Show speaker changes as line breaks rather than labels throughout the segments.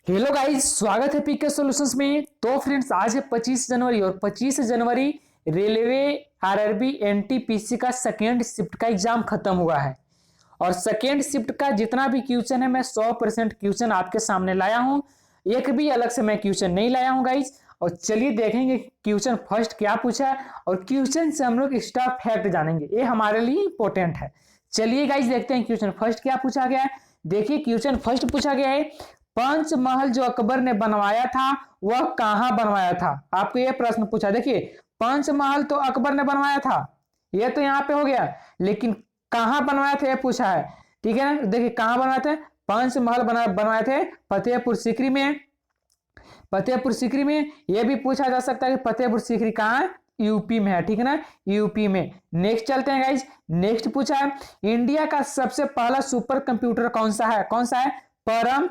Hello guys, स्वागत है पीके solutions में। तो फ्रेंड्स, आज है 25 जनवरी और 25 जनवरी रेलवे आरआरबी एनटीपीसी का सेकेंड शिफ्ट का एग्जाम खत्म हुआ है। और सेकेंड शिफ्ट का जितना भी क्वेश्चन है मैं 100% क्वेश्चन आपके सामने लाया हूं। एक भी अलग से मैं क्वेश्चन नहीं लाया हूं गाइस। और चलिए देखेंगे क्वेश्चन फर्स्ट क्या पूछा है और क्वेश्चन से हम लोग एक्स्ट्रा फैक्ट जानेंगे, ये हमारे लिए इंपॉर्टेंट है। चलिए गाइस देखते हैं क्वेश्चन फर्स्ट क्या पूछा गया है। देखिए क्वेश्चन फर्स्ट पूछा गया है, पंचमहल जो अकबर ने बनवाया था वह कहां बनवाया था। आपको यह प्रश्न पूछा। देखिए पंचमहल तो अकबर ने बनवाया था, यह तो यहाँ पे हो गया, लेकिन कहां बनवाया था यह पूछा है। ठीक है ना, देखिए कहां बनवाए थे। पंचमहल बनवाए थे फतेहपुर सीकरी में। फतेहपुर सीकरी में यह भी पूछा जा सकता है कि फतेहपुर सीकरी कहां है, यूपी में है। ठीक है ना, यूपी में। नेक्स्ट चलते हैं गाइज। नेक्स्ट पूछा है, इंडिया का सबसे पहला सुपर कंप्यूटर कौन सा है। कौन सा है? परम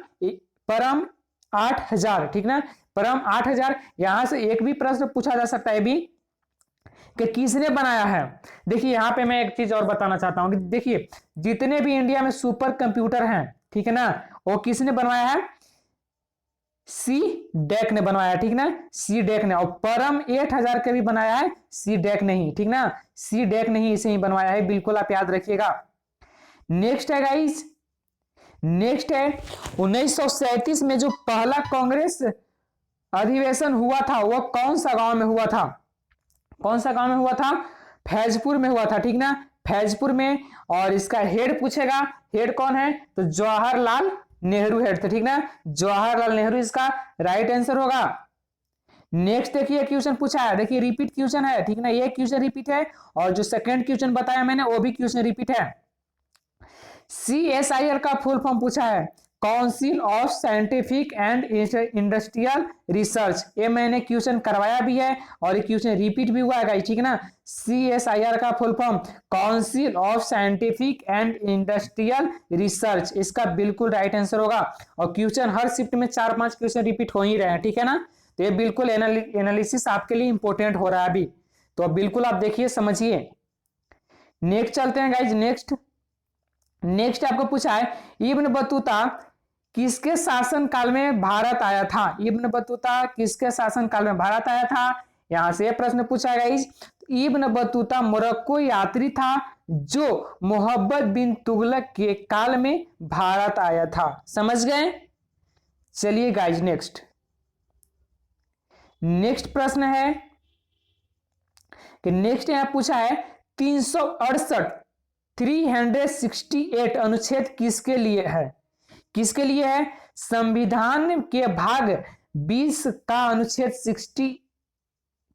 परम 8000। ठीक ना, परम 8000। यहां से एक भी प्रश्न पूछा जा सकता है भी कि किसने बनाया है। देखिए यहां पे मैं एक चीज और बताना चाहता हूं कि देखिए जितने भी इंडिया में सुपर कंप्यूटर हैं, ठीक है ना, वो किसने बनवाया है? सी डेक ने बनवाया। ठीक ना, सी डेक ने। और परम 8000 का भी बनाया है सी डेक ने ही। ठीक ना, सी डेक ने ही इसे ही बनवाया है, बिल्कुल आप याद रखिएगा। नेक्स्ट है गाइस, नेक्स्ट है 1937 में जो पहला कांग्रेस अधिवेशन हुआ था वह कौन सा गांव में हुआ था। कौन सा गांव में हुआ था? फैजपुर में हुआ था। ठीक ना, फैजपुर में। और इसका हेड पूछेगा, हेड कौन है? तो जवाहरलाल नेहरू हेड थे। ठीक ना, जवाहरलाल नेहरू इसका राइट आंसर होगा। नेक्स्ट देखिए क्वेश्चन पूछा है, देखिए रिपीट क्वेश्चन है। ठीक ना, ये क्वेश्चन रिपीट है और जो सेकंड क्वेश्चन बताया मैंने वो भी क्वेश्चन रिपीट है। CSIR का फुल फॉर्म पूछा है, council of scientific and industrial research. ये मैंने क्वेश्चन करवाया भी है और ये क्वेश्चन रिपीट भी हुआ है। ठीक है ना, CSIR का full form council of scientific and industrial research, इसका बिल्कुल राइट आंसर होगा। और क्वेश्चन हर शिफ्ट में 4-5 क्वेश्चन रिपीट हो ही रहे हैं। ठीक है ना, तो ये बिल्कुल एनालिसिस आपके लिए इंपॉर्टेंट हो रहा है अभी, तो बिल्कुल आप देखिए समझिए। नेक्स्ट चलते हैं गाइज। नेक्स्ट आपको पूछा है, इब्न बतूता किसके शासन काल में भारत आया था। इब्न बतूता किसके शासन काल में भारत आया था, यहां से प्रश्न पूछा है। इब्न बतूता मोरक्को यात्री था जो मोहब्बत बिन तुगलक के काल में भारत आया था। समझ गए? चलिए गाइज नेक्स्ट प्रश्न है कि नेक्स्ट यहां पूछा है 368 अनुच्छेद किसके लिए है। किसके लिए है? संविधान के भाग 20 का अनुच्छेद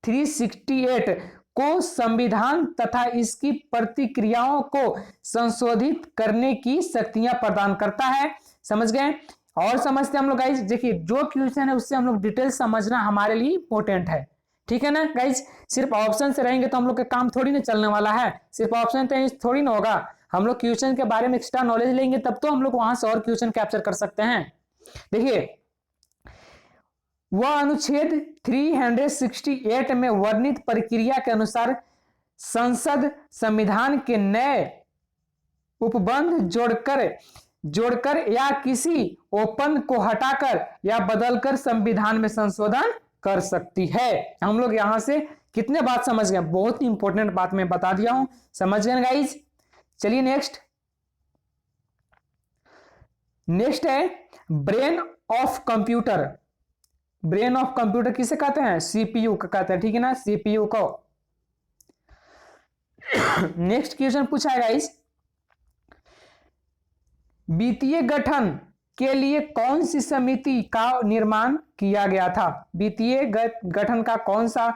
368 को संविधान तथा इसकी प्रतिक्रियाओं को संशोधित करने की शक्तियां प्रदान करता है। समझ गए? और समझते हम लोग गाइज। देखिए जो क्वेश्चन है उससे हम लोग डिटेल समझना हमारे लिए इंपॉर्टेंट है। ठीक है ना गाइज, सिर्फ ऑप्शन से रहेंगे तो हम लोग का काम थोड़ी ना चलने वाला है। सिर्फ ऑप्शन तो थोड़ी ना होगा, हम लोग क्वेश्चन के बारे में एक्स्ट्रा नॉलेज लेंगे तब तो हम लोग वहां से और क्वेश्चन कैप्चर कर सकते हैं। देखिए वह अनुच्छेद 368 में वर्णित प्रक्रिया के अनुसार संसद संविधान के नए उपबंध जोड़कर या किसी ओपन को हटाकर या बदलकर संविधान में संशोधन कर सकती है। हम लोग यहां से कितने बात समझ गए? बहुत इंपॉर्टेंट बात मैं बता दिया हूं। समझ गए गाइज? चलिए नेक्स्ट है brain of computer. Brain of computer किसे कहते हैं? CPU का कहते हैं। ठीक है ना, CPU को। नेक्स्ट क्वेश्चन पूछा है गाइज, वित्तीय गठन के लिए कौन सी समिति का निर्माण किया गया था। वित्तीय गठन का कौन सा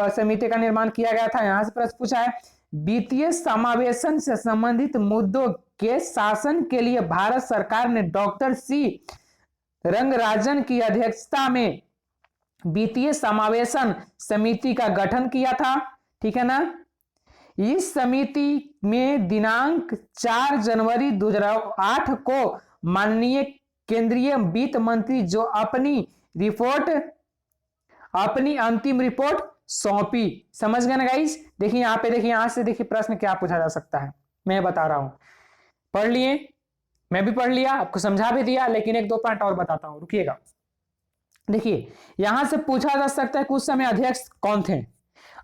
समिति का निर्माण किया गया था। यहां से प्रश्न पूछा है, वित्तीय समावेशन से संबंधित मुद्दों के शासन के लिए भारत सरकार ने डॉक्टर सी रंगराजन की अध्यक्षता में वित्तीय समावेशन समिति का गठन किया था। ठीक है ना, इस समिति में दिनांक 4 जनवरी 2008 को माननीय केंद्रीय वित्त मंत्री जो अपनी अंतिम रिपोर्ट सौंपी। समझ गए ना गाइस? देखिए यहां पे, देखिए यहां से देखिए प्रश्न क्या पूछा जा सकता है, मैं बता रहा हूं। पढ़ लिए? मैं भी पढ़ लिया, आपको समझा भी दिया, लेकिन एक दो पॉइंट और बताता हूं, रुकिएगा। देखिए यहां से पूछा जा सकता है कि उस समय अध्यक्ष कौन थे।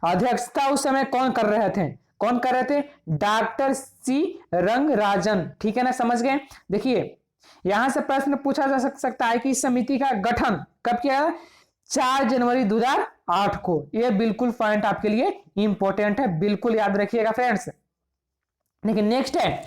अध्यक्षता उस समय कौन कर रहे थे, कौन कर रहे थे? डॉक्टर सी रंगराजन, ठीक है ना, समझ गए। देखिए यहां से प्रश्न पूछा जा सकता है कि इस समिति का गठन कब किया गया? 4 जनवरी 2008 को। यह बिल्कुल पॉइंट आपके लिए इंपॉर्टेंट है, बिल्कुल याद रखिएगा फ्रेंड्स। लेकिन नेक्स्ट है,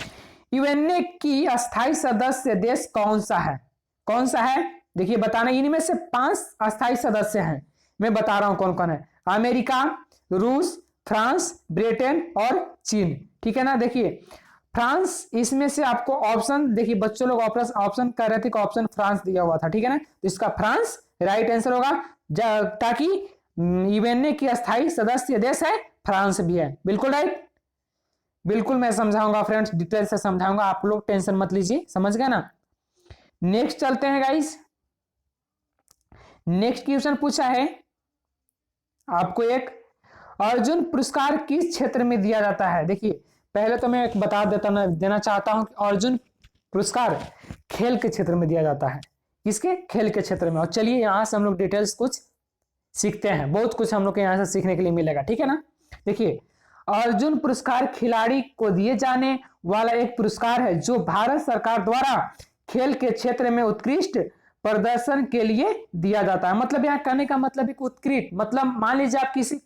यूएनए की अस्थायी सदस्य देश कौन सा है? कौन सा है? देखिए बताना, इनमें से 5 अस्थायी सदस्य हैं, मैं बता रहा हूं कौन कौन है। अमेरिका, रूस, फ्रांस, ब्रिटेन और चीन, ठीक है ना। देखिए फ्रांस, इसमें से आपको ऑप्शन, देखिए बच्चों लोग ऑप्शन कर रहे थे कि ऑप्शन फ्रांस दिया हुआ था, ठीक है ना, तो इसका फ्रांस राइट आंसर होगा, ताकि यूएनए की अस्थायी सदस्य देश है फ्रांस भी है, बिल्कुल राइट। बिल्कुल मैं समझाऊंगा फ्रेंड्स, डिटेल से समझाऊंगा, आप लोग टेंशन मत लीजिए, समझ गए ना। नेक्स्ट चलते हैं गाइस। नेक्स्ट क्वेश्चन पूछा है आपको, एक अर्जुन पुरस्कार किस क्षेत्र में दिया जाता है? देखिए पहले तो मैं एक बता देना चाहता हूं कि अर्जुन पुरस्कार खेल के क्षेत्र में दिया जाता है। किसके? खेल के क्षेत्र में। और चलिए यहां से हम लोग डिटेल्स कुछ सीखते हैं, बहुत कुछ हम लोग को यहां से सीखने के लिए मिलेगा, ठीक है ना। देखिए अर्जुन पुरस्कार खिलाड़ी को दिए जाने वाला एक पुरस्कार है जो भारत सरकार द्वारा खेल के क्षेत्र में उत्कृष्ट प्रदर्शन के लिए दिया जाता है। मतलब यहाँ कहने का मतलब एक उत्कृष्ट, मतलब मान लीजिए आप किसी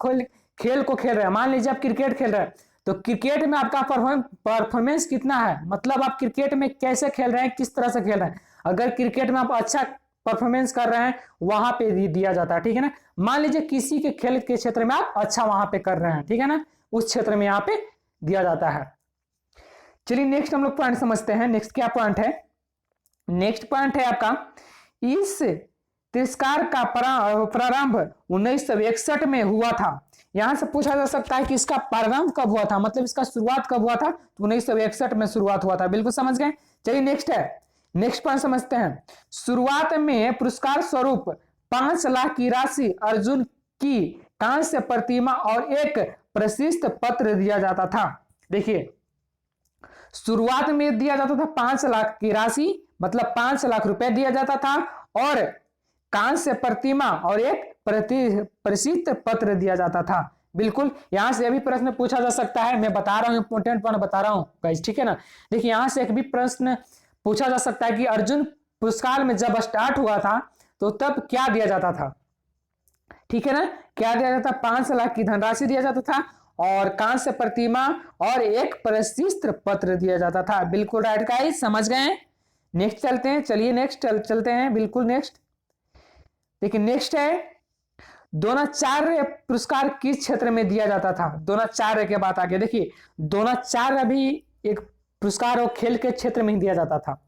खेल को खेल रहे हैं, मान लीजिए आप क्रिकेट खेल रहे हैं, तो क्रिकेट में आपका परफॉर्मेंस कितना है, मतलब आप क्रिकेट में कैसे खेल रहे हैं, किस तरह से खेल रहे हैं। अगर क्रिकेट में आप अच्छा परफॉर्मेंस कर रहे हैं, वहां पे दिया जाता है, ठीक है ना। मान लीजिए किसी के खेल के क्षेत्र में आप अच्छा वहां पे कर रहे हैं, ठीक है ना, उस क्षेत्र में यहाँ पे दिया जाता है। चलिए नेक्स्ट हम लोग पॉइंट समझते हैं। नेक्स्ट क्या पॉइंट है? नेक्स्ट पॉइंट है आपका, इस तिरस्कार का प्रारंभ 1961 में हुआ था। यहां से पूछा जा सकता है कि इसका प्रारंभ कब हुआ था, मतलब इसका शुरुआत कब हुआ था? तो 1961 में शुरुआत हुआ था, बिल्कुल समझ गए। चलिए नेक्स्ट है, नेक्स्ट पॉइंट समझते हैं। शुरुआत में पुरस्कार स्वरूप 5 लाख की राशि, अर्जुन की कांस्य प्रतिमा और एक प्रशस्ति पत्र दिया जाता था। देखिए शुरुआत में दिया जाता था 5 लाख की राशि, मतलब 5 लाख रुपए दिया जाता था, और कांस्य प्रतिमा और एक प्रसिद्ध पत्र दिया जाता था। बिल्कुल यहां से भी प्रश्न पूछा जा सकता है, मैं बता रहा हूं, इंपोर्टेंट पॉइंट बता रहा हूं गाइस, ठीक है ना। देखिए यहां से एक भी प्रश्न पूछा जा सकता है कि अर्जुन पुरस्कार में जब स्टार्ट हुआ था तो तब क्या दिया जाता था, ठीक है ना, क्या दिया जाता? 5 लाख की धनराशि दिया जाता था और कांस्य प्रतिमा और एक प्रशस्ति पत्र दिया जाता था। बिल्कुल राइट गाइस, समझ गए। नेक्स्ट चलते हैं, चलिए नेक्स्ट चलते हैं, बिल्कुल नेक्स्ट। देखिए नेक्स्ट है, द्रोणाचार्य पुरस्कार किस क्षेत्र में दिया जाता था? द्रोणाचार्य के बात आगे, देखिए द्रोणाचार्य भी एक पुरस्कार और खेल के क्षेत्र में ही दिया जाता था,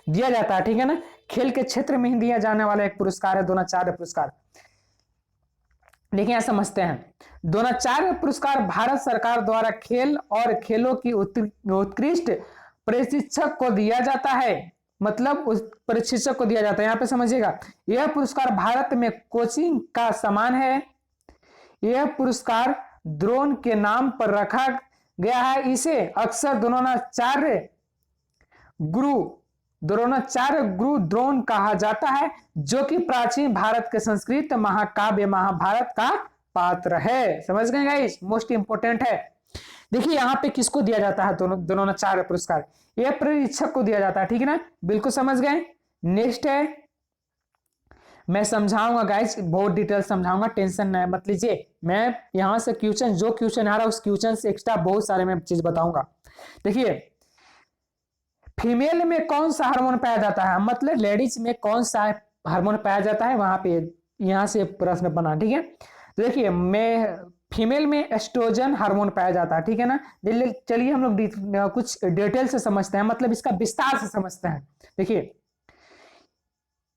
दिया जाता है, ठीक है ना, खेल के क्षेत्र में ही दिया जाने वाला एक पुरस्कार है द्रोणाचार्य पुरस्कार। देखिए यहां समझते हैं, द्रोणाचार्य पुरस्कार भारत सरकार द्वारा खेल और खेलों की उत्कृष्ट प्रशिक्षक को दिया जाता है, मतलब उस प्रशिक्षक को दिया जाता है। यहां पे समझिएगा, यह पुरस्कार भारत में कोचिंग का समान है। यह पुरस्कार द्रोण के नाम पर रखा गया है। इसे अक्सर द्रोणाचार्य गुरु द्रोण कहा जाता है, जो कि प्राचीन भारत के संस्कृत महाकाव्य महाभारत का पात्र है। समझ गए गाइस, मोस्ट इंपोर्टेंट है। देखिए यहाँ पे किसको दिया जाता है द्रोणाचार्य पुरस्कार? यह प्रशिक्षक को दिया जाता है, ठीक है ना, बिल्कुल समझ गए। नेक्स्ट है, मैं समझाऊंगा गाइस, बहुत डिटेल समझाऊंगा, टेंशन मत लीजिए। मैं यहां से क्वेश्चन, जो क्वेश्चन आ रहा है उस क्वेश्चन से एक्स्ट्रा बहुत सारे मैं चीज बताऊंगा। देखिए फीमेल में कौन सा हार्मोन पाया जाता है, मतलब लेडीज में कौन सा हार्मोन पाया जाता है, वहां पे यहां से प्रश्न बना, ठीक है। तो देखिए मैं फीमेल में एस्ट्रोजन हार्मोन पाया जाता है, ठीक है ना। चलिए हम लोग कुछ डिटेल से समझते हैं, मतलब इसका विस्तार से समझते हैं। देखिए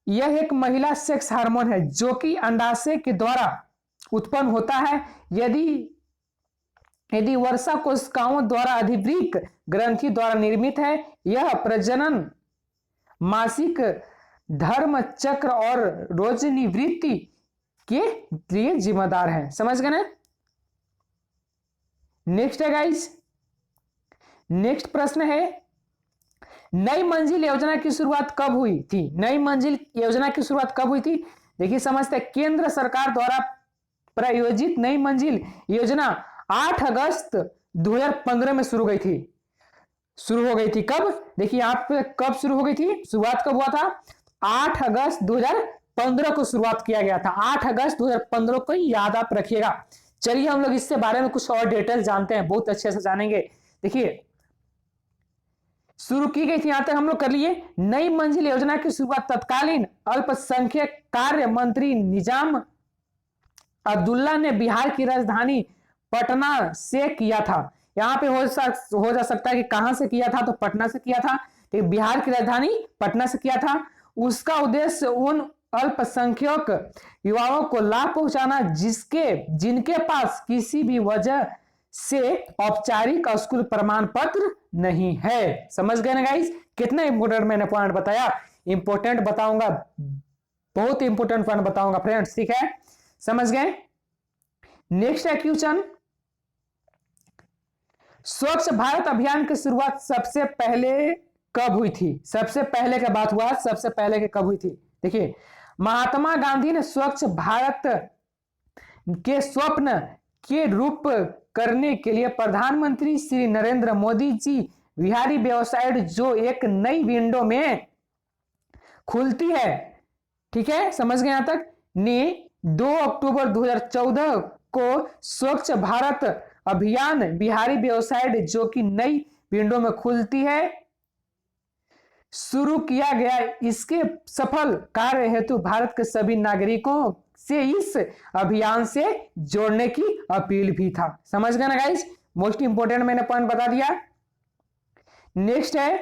यह एक महिला सेक्स हार्मोन है जो कि अंडाशय के द्वारा उत्पन्न होता है। यदि वर्षा कोशिकाओं द्वारा अधिवृक्क ग्रंथि द्वारा निर्मित है। यह प्रजनन, मासिक धर्म चक्र और रोजनिवृत्ति के लिए जिम्मेदार है। समझ गए ना। नेक्स्ट है गाइस, नेक्स्ट प्रश्न है, नई मंजिल योजना की शुरुआत कब हुई थी? नई मंजिल योजना की शुरुआत कब हुई थी? देखिए समझते हैं, केंद्र सरकार द्वारा प्रायोजित नई मंजिल योजना 8 अगस्त 2015 में शुरू हो गई थी। कब? देखिए यहाँ पे कब शुरू हो गई थी, शुरुआत कब हुआ था? 8 अगस्त 2015 को शुरुआत किया गया था। 8 अगस्त 2015 को याद आप रखिएगा। चलिए हम लोग इससे बारे में कुछ और डिटेल जानते हैं, बहुत अच्छे से जानेंगे। देखिए शुरू की गई थी, यहां तक हम लोग कर लिए। नई मंजिल योजना की शुरुआत तत्कालीन अल्पसंख्यक कार्य मंत्री निजाम अब्दुल्ला ने बिहार की राजधानी पटना से किया था। यहां पे हो जा सकता है कि कहां से किया था, तो पटना से किया था। तो बिहार की राजधानी पटना से किया था। उसका उद्देश्य उन अल्पसंख्यक युवाओं को लाभ पहुंचाना जिनके पास किसी भी वजह से औपचारिक स्कूल प्रमाण पत्र नहीं है। समझ गए ना गाइस? कितना इंपोर्टेंट मैंने पॉइंट बताया, इंपोर्टेंट बताऊंगा, बहुत इंपोर्टेंट पॉइंट बताऊंगा फ्रेंड्स, ठीक है? समझ गए? नेक्स्ट है क्वेश्चन, स्वच्छ भारत अभियान की शुरुआत सबसे पहले कब हुई थी? सबसे पहले का बात हुआ, सबसे पहले के कब हुई थी? देखिए महात्मा गांधी ने स्वच्छ भारत के स्वप्न के रूप करने के लिए प्रधानमंत्री श्री नरेंद्र मोदी जी बिहारी वेबसाइट जो एक नई विंडो में खुलती है, ठीक है, समझ गए यहां तक, ने 2 अक्टूबर 2014 को स्वच्छ भारत अभियान बिहारी वेबसाइट जो कि नई विंडो में खुलती है शुरू किया गया। इसके सफल कार्य हेतु भारत के सभी नागरिकों से इस अभियान से जोड़ने की अपील भी था। समझ गए ना गाइस? मोस्ट इंपोर्टेंट मैंने पॉइंट बता दिया। नेक्स्ट है,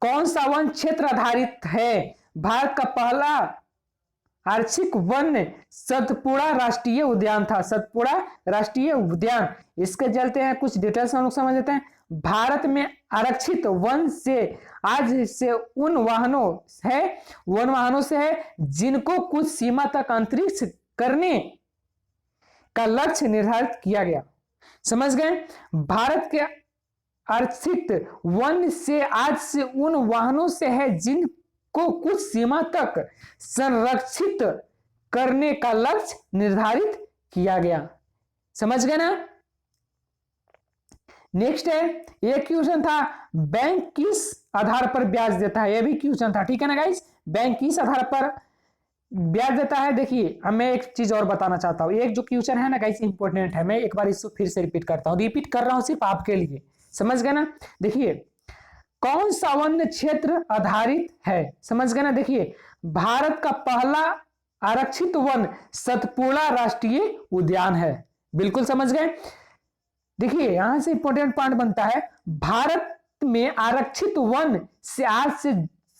कौन सा वन क्षेत्र आधारित है? भारत का पहला आरक्षित वन सतपुड़ा राष्ट्रीय उद्यान था। सतपुड़ा राष्ट्रीय उद्यान, इसके चलते हैं कुछ डिटेल्स हम लोग समझ लेते हैं। भारत में आरक्षित वन से आज से उन वाहनों से है जिनको कुछ सीमा तक अंतरिक्ष करने का लक्ष्य निर्धारित किया गया। समझ गए? भारत के आरक्षित वन से आज से उन वाहनों से है जिनको कुछ सीमा तक संरक्षित करने का लक्ष्य निर्धारित किया गया। समझ गए ना? नेक्स्ट है, एक क्वेश्चन था, बैंक किस आधार पर ब्याज देता है? यह भी क्वेश्चन था, ठीक है ना गाइस? बैंक किस आधार पर ब्याज देता है? देखिए अब मैं एक चीज और बताना चाहता हूं। एक जो क्वेश्चन है ना गाइस, इंपॉर्टेंट है, मैं एक बार इसको फिर से रिपीट करता हूं, रिपीट कर रहा हूं सिर्फ आपके लिए। समझ गए ना? देखिए कौन सा वन क्षेत्र आधारित है? समझ गए ना? देखिए भारत का पहला आरक्षित वन सतपुड़ा राष्ट्रीय उद्यान है। बिल्कुल समझ गए? देखिए यहां से इंपॉर्टेंट पॉइंट बनता है, भारत में आरक्षित वन से आज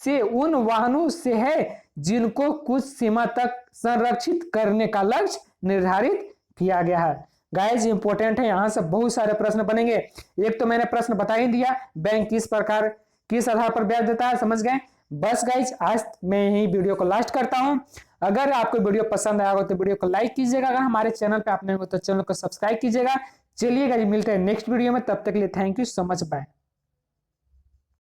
से उन वाहनों से है जिनको कुछ सीमा तक संरक्षित करने का लक्ष्य निर्धारित किया गया है। गाइस इंपॉर्टेंट है, यहां से बहुत सारे प्रश्न बनेंगे। एक तो मैंने प्रश्न बता ही दिया, बैंक किस आधार पर ब्याज देता है। समझ गए? बस गाइस आज मैं यही वीडियो को लास्ट करता हूं। अगर आपको वीडियो पसंद आया हो तो वीडियो को लाइक कीजिएगा, अगर हमारे चैनल पे आप नए हो तो चैनल को सब्सक्राइब कीजिएगा। चलिए गाइस मिलते हैं नेक्स्ट वीडियो में, तब तक के लिए thank you so much, bye.